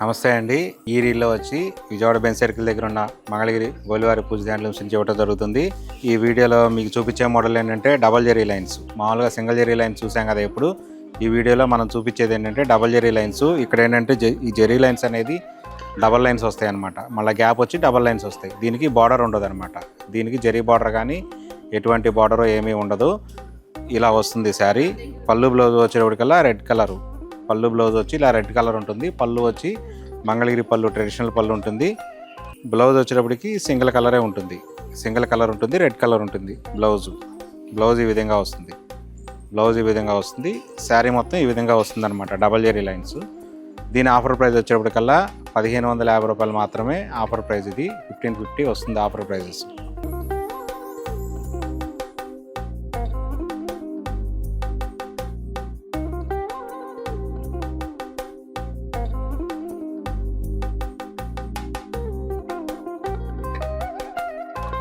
నమస్తే అండి. ఈ రీల్లో వచ్చి విజయవాడ బెంచ్ సర్కిల్ దగ్గర ఉన్న మంగళగిరి గోలివారి పూజ హ్యాండ్లూమ్స్ నుంచి ఇవ్వడం జరుగుతుంది. ఈ వీడియోలో మీకు చూపించే మోడల్ ఏంటంటే డబల్ జెరీ లైన్స్. మామూలుగా సింగిల్ జెరీ లైన్స్ చూసాం కదా ఇప్పుడు. ఈ వీడియోలో మనం చూపించేది ఏంటంటే డబల్ జెరీ లైన్స్. ఇక్కడ ఏంటంటే ఈ జెరీ లైన్స్ అనేది డబల్ లైన్స్ వస్తాయి అనమాట. మళ్ళీ గ్యాప్ వచ్చి డబల్ లైన్స్ వస్తాయి. దీనికి బార్డర్ ఉండదు అనమాట. దీనికి జెరీ బార్డర్ కానీ ఎటువంటి బార్డర్ ఏమీ ఉండదు. ఇలా వస్తుంది శారీ. పళ్ళు బ్లౌజ్ వచ్చేటప్పటికల్లా రెడ్ కలరు. పళ్ళు బ్లౌజ్ వచ్చి ఇలా రెడ్ కలర్ ఉంటుంది. పళ్ళు వచ్చి మంగళగిరి పళ్ళు, ట్రెడిషనల్ పళ్ళు ఉంటుంది. బ్లౌజ్ వచ్చేటప్పటికి సింగిల్ కలరే ఉంటుంది. సింగిల్ కలర్ ఉంటుంది, రెడ్ కలర్ ఉంటుంది. బ్లౌజ్ ఈ విధంగా వస్తుంది. శారీ మొత్తం ఈ విధంగా వస్తుంది అనమాట. Double zari lines. దీని ఆఫర్ ప్రైస్ వచ్చేటప్పటికల్లా 1550 రూపాయలు మాత్రమే ఆఫర్ ప్రైస్. ఇది 1550 వస్తుంది ఆఫర్ ప్రైజెస్.